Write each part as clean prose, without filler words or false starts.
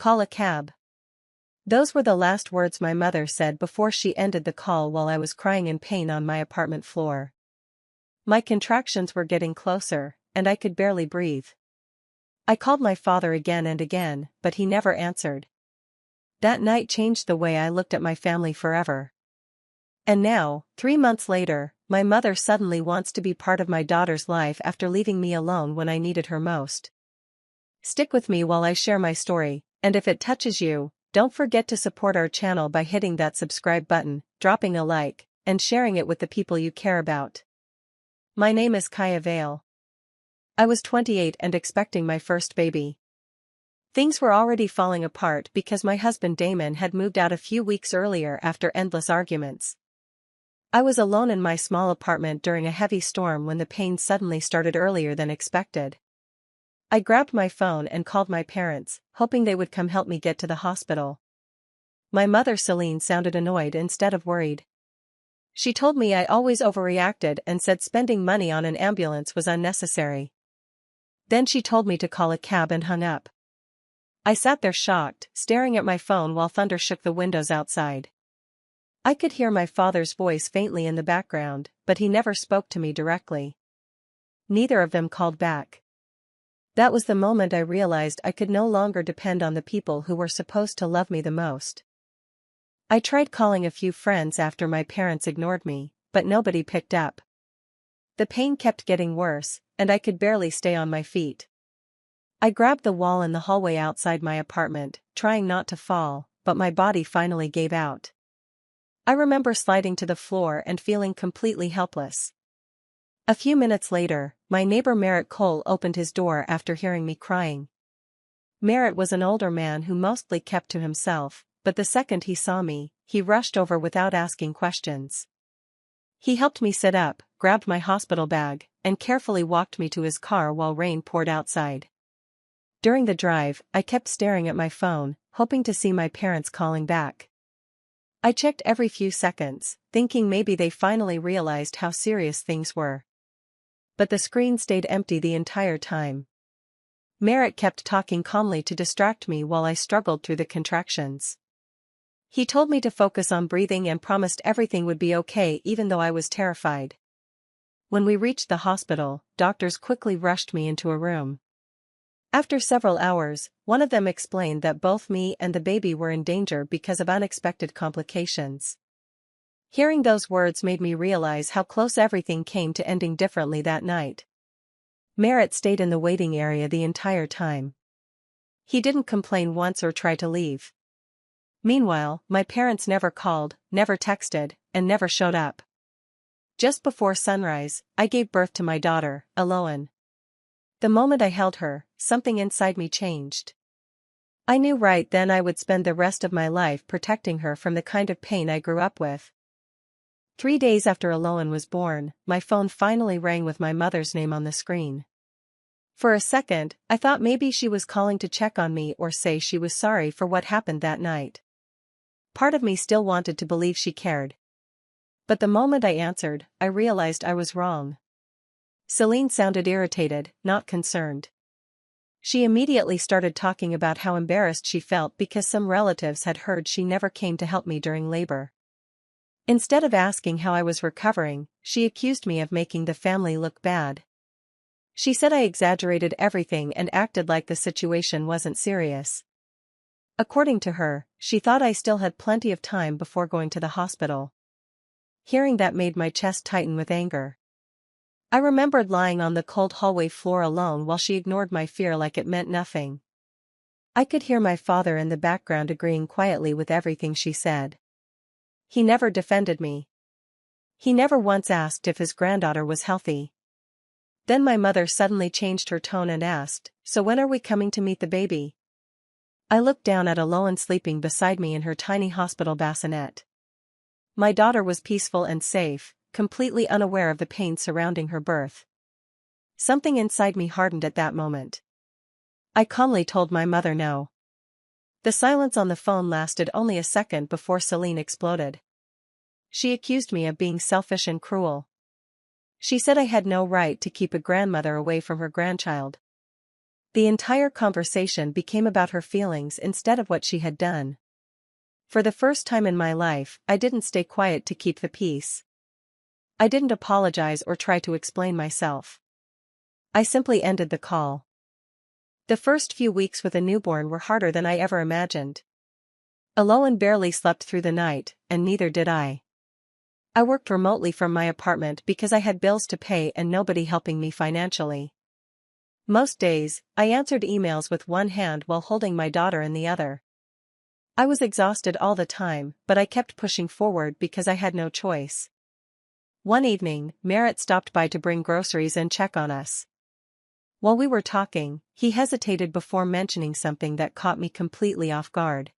Call a cab. Those were the last words my mother said before she ended the call while I was crying in pain on my apartment floor. My contractions were getting closer, and I could barely breathe. I called my father again and again, but he never answered. That night changed the way I looked at my family forever. And now, 3 months later, my mother suddenly wants to be part of my daughter's life after leaving me alone when I needed her most. Stick with me while I share my story, and if it touches you, don't forget to support our channel by hitting that subscribe button, dropping a like, and sharing it with the people you care about. My name is Kaya Vale. I was 28 and expecting my first baby. Things were already falling apart because my husband Damon had moved out a few weeks earlier after endless arguments. I was alone in my small apartment during a heavy storm when the pain suddenly started earlier than expected. I grabbed my phone and called my parents, hoping they would come help me get to the hospital. My mother Celine sounded annoyed instead of worried. She told me I always overreacted and said spending money on an ambulance was unnecessary. Then she told me to call a cab and hung up. I sat there shocked, staring at my phone while thunder shook the windows outside. I could hear my father's voice faintly in the background, but he never spoke to me directly. Neither of them called back. That was the moment I realized I could no longer depend on the people who were supposed to love me the most. I tried calling a few friends after my parents ignored me, but nobody picked up. The pain kept getting worse, and I could barely stay on my feet. I grabbed the wall in the hallway outside my apartment, trying not to fall, but my body finally gave out. I remember sliding to the floor and feeling completely helpless. A few minutes later, my neighbor Merritt Cole opened his door after hearing me crying. Merritt was an older man who mostly kept to himself, but the second he saw me, he rushed over without asking questions. He helped me sit up, grabbed my hospital bag, and carefully walked me to his car while rain poured outside. During the drive, I kept staring at my phone, hoping to see my parents calling back. I checked every few seconds, thinking maybe they finally realized how serious things were. But the screen stayed empty the entire time. Merritt kept talking calmly to distract me while I struggled through the contractions. He told me to focus on breathing and promised everything would be okay even though I was terrified. When we reached the hospital, doctors quickly rushed me into a room. After several hours, one of them explained that both me and the baby were in danger because of unexpected complications. Hearing those words made me realize how close everything came to ending differently that night. Merritt stayed in the waiting area the entire time. He didn't complain once or try to leave. Meanwhile, my parents never called, never texted, and never showed up. Just before sunrise, I gave birth to my daughter, Eloan. The moment I held her, something inside me changed. I knew right then I would spend the rest of my life protecting her from the kind of pain I grew up with. 3 days after Eloan was born, my phone finally rang with my mother's name on the screen. For a second, I thought maybe she was calling to check on me or say she was sorry for what happened that night. Part of me still wanted to believe she cared. But the moment I answered, I realized I was wrong. Celine sounded irritated, not concerned. She immediately started talking about how embarrassed she felt because some relatives had heard she never came to help me during labor. Instead of asking how I was recovering, she accused me of making the family look bad. She said I exaggerated everything and acted like the situation wasn't serious. According to her, she thought I still had plenty of time before going to the hospital. Hearing that made my chest tighten with anger. I remembered lying on the cold hallway floor alone while she ignored my fear like it meant nothing. I could hear my father in the background agreeing quietly with everything she said. He never defended me. He never once asked if his granddaughter was healthy. Then my mother suddenly changed her tone and asked, "So when are we coming to meet the baby?" I looked down at Eloan sleeping beside me in her tiny hospital bassinet. My daughter was peaceful and safe, completely unaware of the pain surrounding her birth. Something inside me hardened at that moment. I calmly told my mother no. The silence on the phone lasted only a second before Celine exploded. She accused me of being selfish and cruel. She said I had no right to keep a grandmother away from her grandchild. The entire conversation became about her feelings instead of what she had done. For the first time in my life, I didn't stay quiet to keep the peace. I didn't apologize or try to explain myself. I simply ended the call. The first few weeks with a newborn were harder than I ever imagined. Aloan barely slept through the night, and neither did I. I worked remotely from my apartment because I had bills to pay and nobody helping me financially. Most days, I answered emails with one hand while holding my daughter in the other. I was exhausted all the time, but I kept pushing forward because I had no choice. One evening, Merritt stopped by to bring groceries and check on us. While we were talking, he hesitated before mentioning something that caught me completely off guard.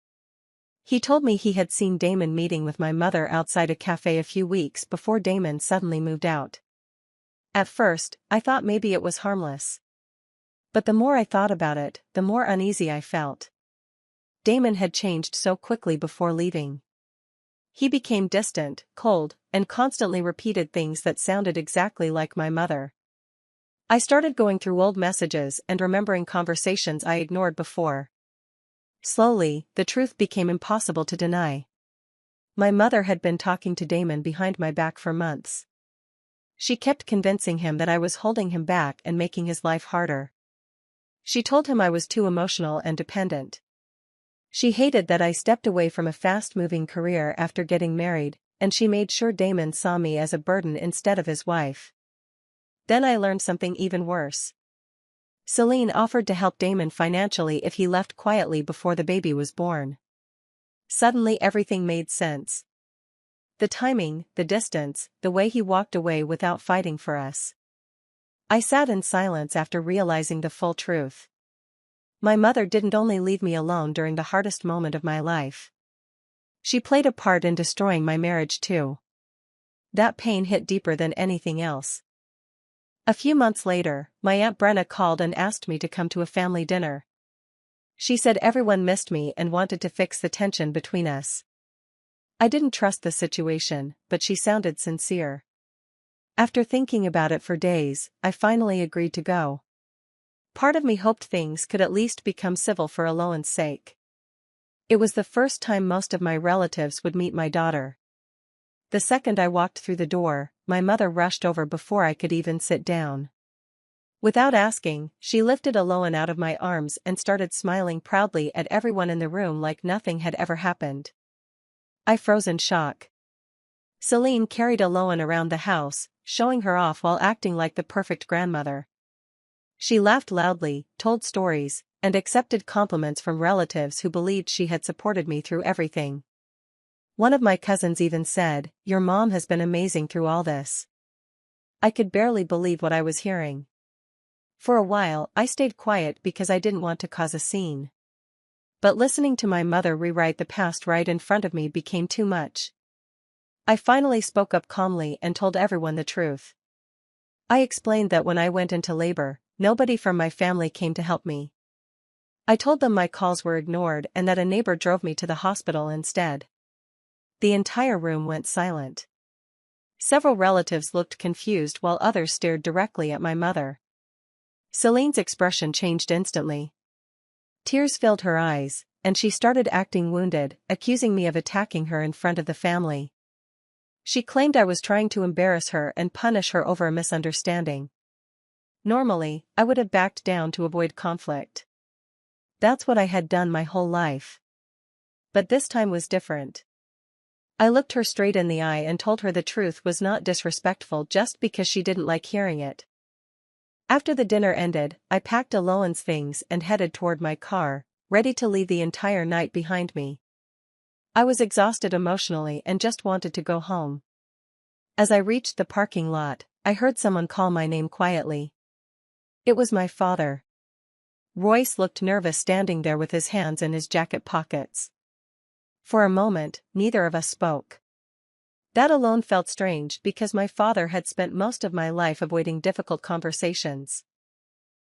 He told me he had seen Damon meeting with my mother outside a cafe a few weeks before Damon suddenly moved out. At first, I thought maybe it was harmless. But the more I thought about it, the more uneasy I felt. Damon had changed so quickly before leaving. He became distant, cold, and constantly repeated things that sounded exactly like my mother. I started going through old messages and remembering conversations I ignored before. Slowly, the truth became impossible to deny. My mother had been talking to Damon behind my back for months. She kept convincing him that I was holding him back and making his life harder. She told him I was too emotional and dependent. She hated that I stepped away from a fast-moving career after getting married, and she made sure Damon saw me as a burden instead of his wife. Then I learned something even worse. Celine offered to help Damon financially if he left quietly before the baby was born. Suddenly everything made sense. The timing, the distance, the way he walked away without fighting for us. I sat in silence after realizing the full truth. My mother didn't only leave me alone during the hardest moment of my life. She played a part in destroying my marriage too. That pain hit deeper than anything else. A few months later, my Aunt Brenna called and asked me to come to a family dinner. She said everyone missed me and wanted to fix the tension between us. I didn't trust the situation, but she sounded sincere. After thinking about it for days, I finally agreed to go. Part of me hoped things could at least become civil for Aloan's sake. It was the first time most of my relatives would meet my daughter. The second I walked through the door, my mother rushed over before I could even sit down. Without asking, she lifted Aloan out of my arms and started smiling proudly at everyone in the room like nothing had ever happened. I froze in shock. Celine carried Aloan around the house, showing her off while acting like the perfect grandmother. She laughed loudly, told stories, and accepted compliments from relatives who believed she had supported me through everything. One of my cousins even said, "Your mom has been amazing through all this." I could barely believe what I was hearing. For a while, I stayed quiet because I didn't want to cause a scene. But listening to my mother rewrite the past right in front of me became too much. I finally spoke up calmly and told everyone the truth. I explained that when I went into labor, nobody from my family came to help me. I told them my calls were ignored and that a neighbor drove me to the hospital instead. The entire room went silent. Several relatives looked confused while others stared directly at my mother. Celine's expression changed instantly. Tears filled her eyes, and she started acting wounded, accusing me of attacking her in front of the family. She claimed I was trying to embarrass her and punish her over a misunderstanding. Normally, I would have backed down to avoid conflict. That's what I had done my whole life. But this time was different. I looked her straight in the eye and told her the truth was not disrespectful just because she didn't like hearing it. After the dinner ended, I packed Aloan's things and headed toward my car, ready to leave the entire night behind me. I was exhausted emotionally and just wanted to go home. As I reached the parking lot, I heard someone call my name quietly. It was my father. Royce looked nervous standing there with his hands in his jacket pockets. For a moment, neither of us spoke. That alone felt strange because my father had spent most of my life avoiding difficult conversations.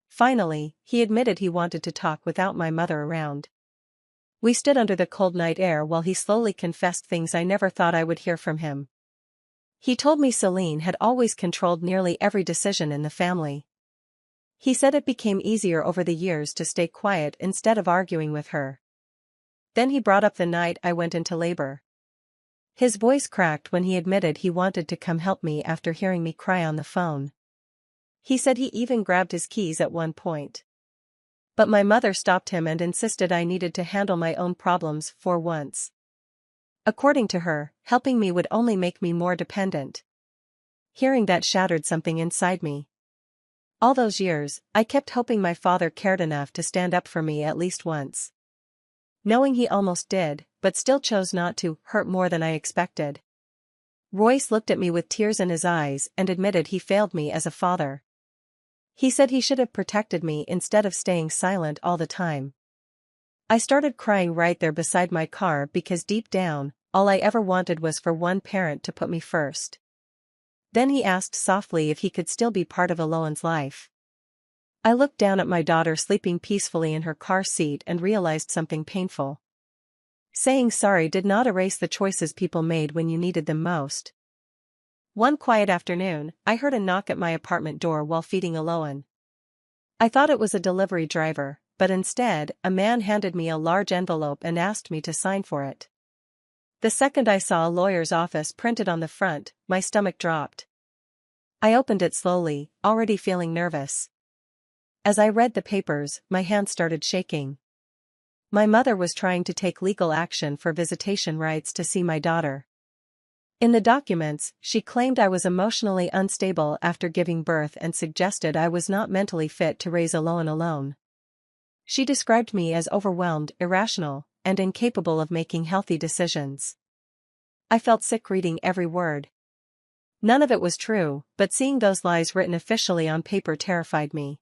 Finally, he admitted he wanted to talk without my mother around. We stood under the cold night air while he slowly confessed things I never thought I would hear from him. He told me Celine had always controlled nearly every decision in the family. He said it became easier over the years to stay quiet instead of arguing with her. Then he brought up the night I went into labor. His voice cracked when he admitted he wanted to come help me after hearing me cry on the phone. He said he even grabbed his keys at one point. But my mother stopped him and insisted I needed to handle my own problems for once. According to her, helping me would only make me more dependent. Hearing that shattered something inside me. All those years, I kept hoping my father cared enough to stand up for me at least once. Knowing he almost did, but still chose not to, hurt more than I expected. Royce looked at me with tears in his eyes and admitted he failed me as a father. He said he should have protected me instead of staying silent all the time. I started crying right there beside my car because deep down, all I ever wanted was for one parent to put me first. Then he asked softly if he could still be part of Alohan's life. I looked down at my daughter sleeping peacefully in her car seat and realized something painful. Saying sorry did not erase the choices people made when you needed them most. One quiet afternoon, I heard a knock at my apartment door while feeding Alohan. I thought it was a delivery driver, but instead, a man handed me a large envelope and asked me to sign for it. The second I saw a lawyer's office printed on the front, my stomach dropped. I opened it slowly, already feeling nervous. As I read the papers, my hands started shaking. My mother was trying to take legal action for visitation rights to see my daughter. In the documents, she claimed I was emotionally unstable after giving birth and suggested I was not mentally fit to raise Alohan alone. She described me as overwhelmed, irrational, and incapable of making healthy decisions. I felt sick reading every word. None of it was true, but seeing those lies written officially on paper terrified me.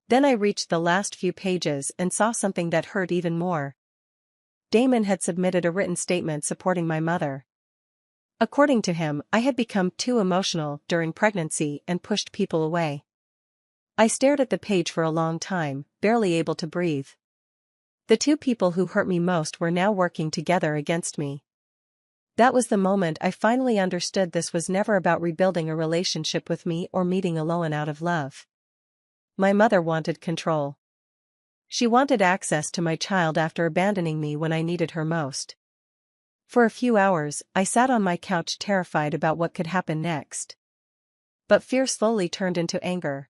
Then I reached the last few pages and saw something that hurt even more. Damon had submitted a written statement supporting my mother. According to him, I had become too emotional during pregnancy and pushed people away. I stared at the page for a long time, barely able to breathe. The two people who hurt me most were now working together against me. That was the moment I finally understood this was never about rebuilding a relationship with me or meeting Alohan out of love. My mother wanted control. She wanted access to my child after abandoning me when I needed her most. For a few hours, I sat on my couch terrified about what could happen next. But fear slowly turned into anger.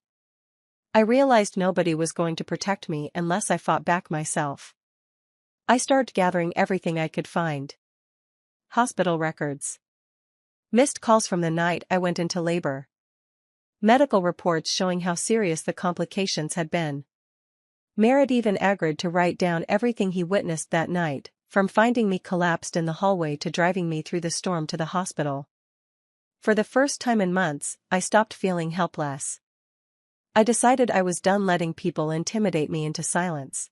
I realized nobody was going to protect me unless I fought back myself. I started gathering everything I could find. Hospital records. Missed calls from the night I went into labor. Medical reports showing how serious the complications had been. Merritt even agreed to write down everything he witnessed that night, from finding me collapsed in the hallway to driving me through the storm to the hospital. For the first time in months, I stopped feeling helpless. I decided I was done letting people intimidate me into silence.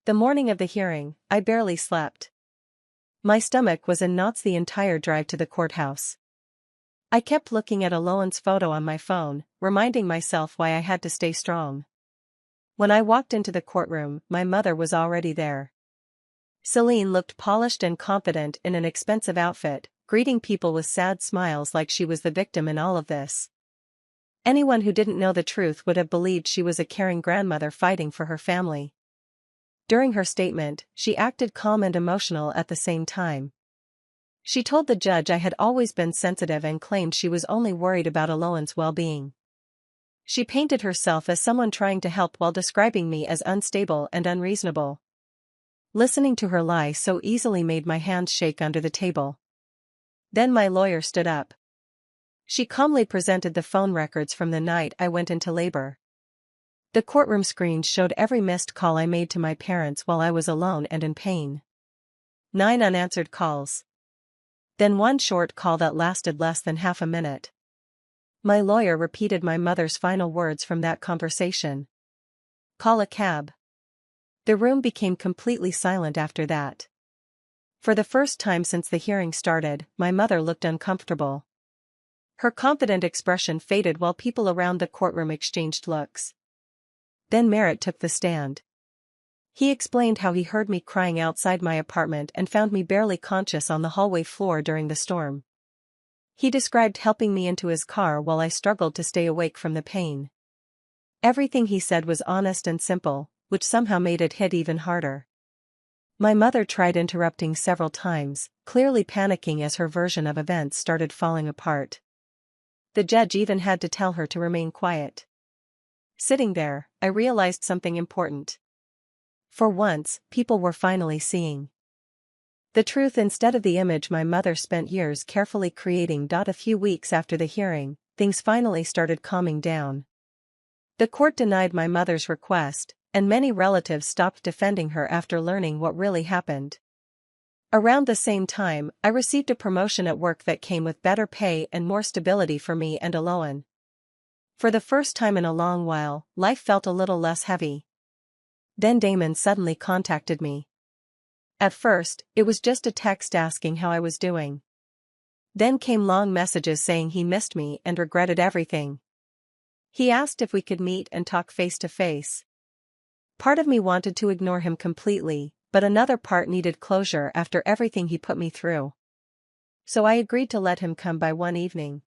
The morning of the hearing, I barely slept. My stomach was in knots the entire drive to the courthouse. I kept looking at Alohan's photo on my phone, reminding myself why I had to stay strong. When I walked into the courtroom, my mother was already there. Celine looked polished and confident in an expensive outfit, greeting people with sad smiles like she was the victim in all of this. Anyone who didn't know the truth would have believed she was a caring grandmother fighting for her family. During her statement, she acted calm and emotional at the same time. She told the judge I had always been sensitive and claimed she was only worried about Alohan's well-being. She painted herself as someone trying to help while describing me as unstable and unreasonable. Listening to her lie so easily made my hands shake under the table. Then my lawyer stood up. She calmly presented the phone records from the night I went into labor. The courtroom screens showed every missed call I made to my parents while I was alone and in pain. 9 unanswered calls. Then one short call that lasted less than half a minute. My lawyer repeated my mother's final words from that conversation. "Call a cab." The room became completely silent after that. For the first time since the hearing started, my mother looked uncomfortable. Her confident expression faded while people around the courtroom exchanged looks. Then Merritt took the stand. He explained how he heard me crying outside my apartment and found me barely conscious on the hallway floor during the storm. He described helping me into his car while I struggled to stay awake from the pain. Everything he said was honest and simple, which somehow made it hit even harder. My mother tried interrupting several times, clearly panicking as her version of events started falling apart. The judge even had to tell her to remain quiet. Sitting there, I realized something important. For once, people were finally seeing the truth instead of the image my mother spent years carefully creating. A few weeks after the hearing, things finally started calming down. The court denied my mother's request, and many relatives stopped defending her after learning what really happened. Around the same time, I received a promotion at work that came with better pay and more stability for me and Aloan. For the first time in a long while, life felt a little less heavy. Then Damon suddenly contacted me. At first, it was just a text asking how I was doing. Then came long messages saying he missed me and regretted everything. He asked if we could meet and talk face to face. Part of me wanted to ignore him completely, but another part needed closure after everything he put me through. So I agreed to let him come by one evening.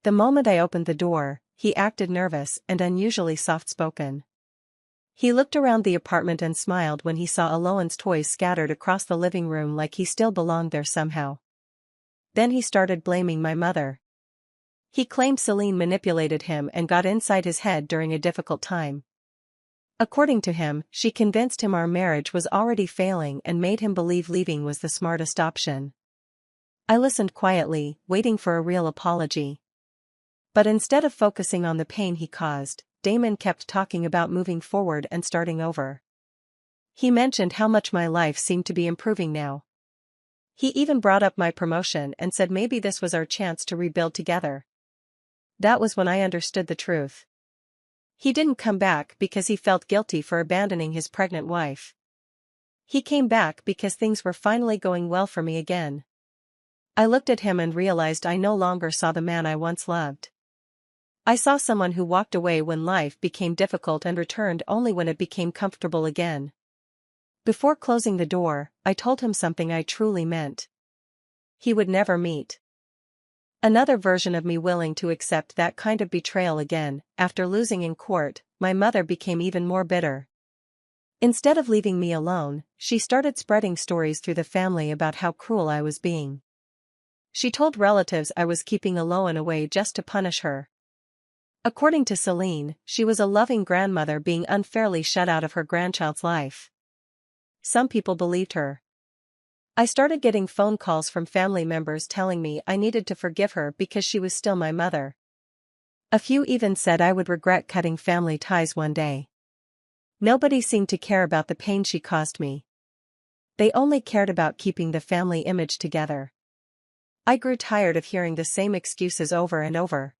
The moment I opened the door, he acted nervous and unusually soft-spoken. He looked around the apartment and smiled when he saw Aloan's toys scattered across the living room like he still belonged there somehow. Then he started blaming my mother. He claimed Celine manipulated him and got inside his head during a difficult time. According to him, she convinced him our marriage was already failing and made him believe leaving was the smartest option. I listened quietly, waiting for a real apology. But instead of focusing on the pain he caused, Damon kept talking about moving forward and starting over. He mentioned how much my life seemed to be improving now. He even brought up my promotion and said maybe this was our chance to rebuild together. That was when I understood the truth. He didn't come back because he felt guilty for abandoning his pregnant wife. He came back because things were finally going well for me again. I looked at him and realized I no longer saw the man I once loved. I saw someone who walked away when life became difficult and returned only when it became comfortable again. Before closing the door, I told him something I truly meant. He would never meet another version of me willing to accept that kind of betrayal again. After losing in court, my mother became even more bitter. Instead of leaving me alone, she started spreading stories through the family about how cruel I was being. She told relatives I was keeping Aloan away just to punish her. According to Celine, she was a loving grandmother being unfairly shut out of her grandchild's life. Some people believed her. I started getting phone calls from family members telling me I needed to forgive her because she was still my mother. A few even said I would regret cutting family ties one day. Nobody seemed to care about the pain she caused me. They only cared about keeping the family image together. I grew tired of hearing the same excuses over and over.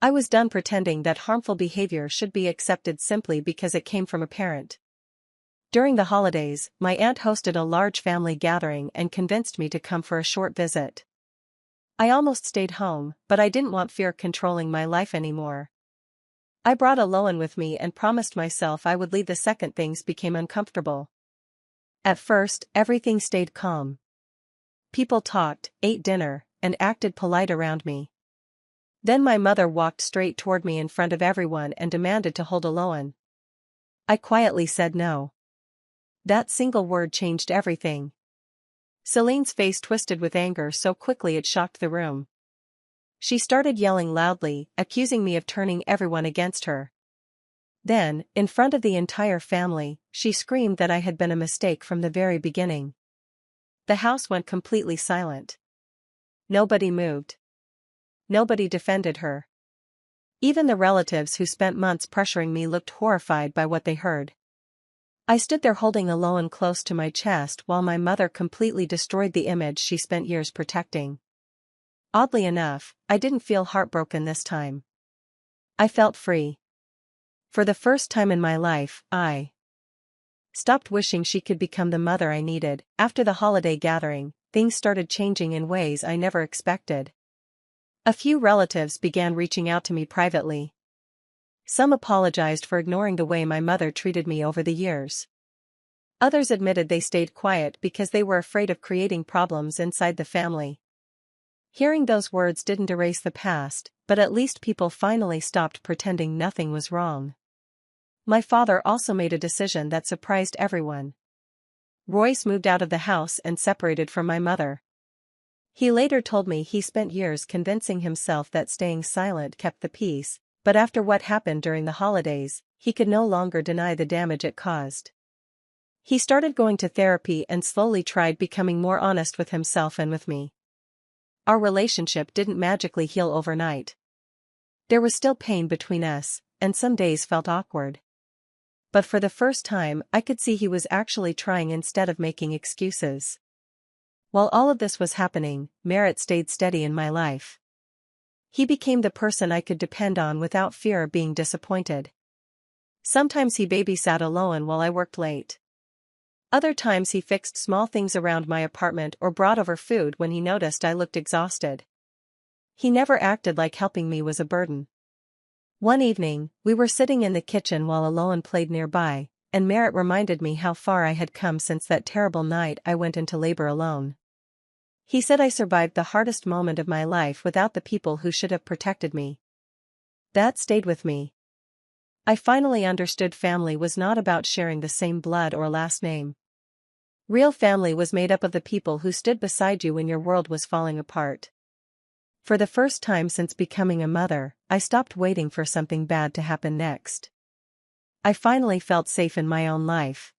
I was done pretending that harmful behavior should be accepted simply because it came from a parent. During the holidays, my aunt hosted a large family gathering and convinced me to come for a short visit. I almost stayed home, but I didn't want fear controlling my life anymore. I brought Aloan with me and promised myself I would leave the second things became uncomfortable. At first, everything stayed calm. People talked, ate dinner, and acted polite around me. Then my mother walked straight toward me in front of everyone and demanded to hold Aloan. I quietly said no. That single word changed everything. Celine's face twisted with anger so quickly it shocked the room. She started yelling loudly, accusing me of turning everyone against her. Then, in front of the entire family, she screamed that I had been a mistake from the very beginning. The house went completely silent. Nobody moved. Nobody defended her. Even the relatives who spent months pressuring me looked horrified by what they heard. I stood there holding Aloan close to my chest while my mother completely destroyed the image she spent years protecting. Oddly enough, I didn't feel heartbroken this time. I felt free. For the first time in my life, I stopped wishing she could become the mother I needed. After the holiday gathering, things started changing in ways I never expected. A few relatives began reaching out to me privately. Some apologized for ignoring the way my mother treated me over the years. Others admitted they stayed quiet because they were afraid of creating problems inside the family. Hearing those words didn't erase the past, but at least people finally stopped pretending nothing was wrong. My father also made a decision that surprised everyone. Royce moved out of the house and separated from my mother. He later told me he spent years convincing himself that staying silent kept the peace, but after what happened during the holidays, he could no longer deny the damage it caused. He started going to therapy and slowly tried becoming more honest with himself and with me. Our relationship didn't magically heal overnight. There was still pain between us, and some days felt awkward. But for the first time, I could see he was actually trying instead of making excuses. While all of this was happening, Merritt stayed steady in my life. He became the person I could depend on without fear of being disappointed. Sometimes he babysat alone while I worked late. Other times he fixed small things around my apartment or brought over food when he noticed I looked exhausted. He never acted like helping me was a burden. One evening, we were sitting in the kitchen while Aloan played nearby, and Merritt reminded me how far I had come since that terrible night I went into labor alone. He said I survived the hardest moment of my life without the people who should have protected me. That stayed with me. I finally understood family was not about sharing the same blood or last name. Real family was made up of the people who stood beside you when your world was falling apart. For the first time since becoming a mother, I stopped waiting for something bad to happen next. I finally felt safe in my own life.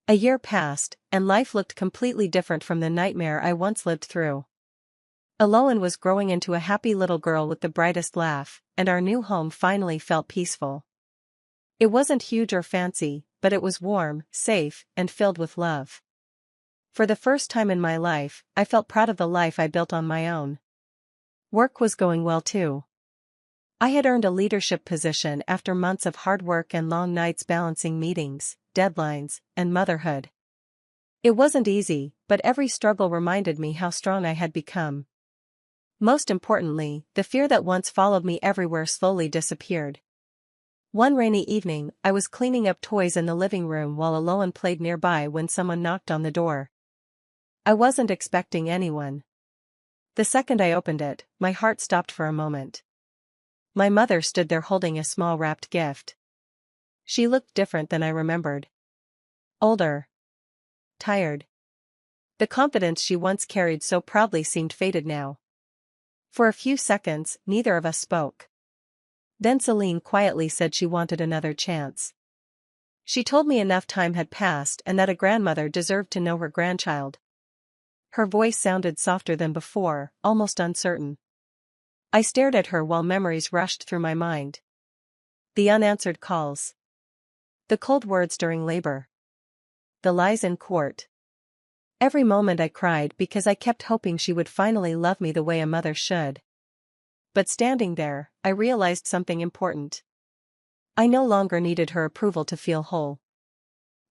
A year passed, and life looked completely different from the nightmare I once lived through. Aloan was growing into a happy little girl with the brightest laugh, and our new home finally felt peaceful. It wasn't huge or fancy, but it was warm, safe, and filled with love. For the first time in my life, I felt proud of the life I built on my own. Work was going well too. I had earned a leadership position after months of hard work and long nights balancing meetings, deadlines, and motherhood. It wasn't easy, but every struggle reminded me how strong I had become. Most importantly, the fear that once followed me everywhere slowly disappeared. One rainy evening, I was cleaning up toys in the living room while Aloan played nearby when someone knocked on the door. I wasn't expecting anyone. The second I opened it, my heart stopped for a moment. My mother stood there holding a small wrapped gift. She looked different than I remembered. Older. Tired. The confidence she once carried so proudly seemed faded now. For a few seconds, neither of us spoke. Then Celine quietly said she wanted another chance. She told me enough time had passed and that a grandmother deserved to know her grandchild. Her voice sounded softer than before, almost uncertain. I stared at her while memories rushed through my mind. The unanswered calls. The cold words during labor. The lies in court. Every moment I cried because I kept hoping she would finally love me the way a mother should. But standing there, I realized something important. I no longer needed her approval to feel whole.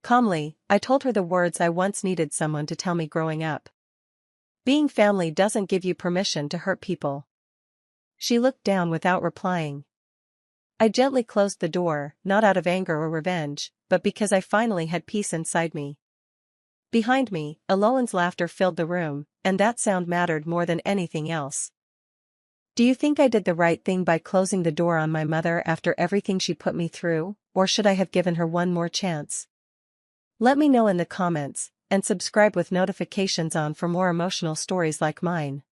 Calmly, I told her the words I once needed someone to tell me growing up. Being family doesn't give you permission to hurt people. She looked down without replying. I gently closed the door, not out of anger or revenge, but because I finally had peace inside me. Behind me, Aloan's laughter filled the room, and that sound mattered more than anything else. Do you think I did the right thing by closing the door on my mother after everything she put me through, or should I have given her one more chance? Let me know in the comments, and subscribe with notifications on for more emotional stories like mine.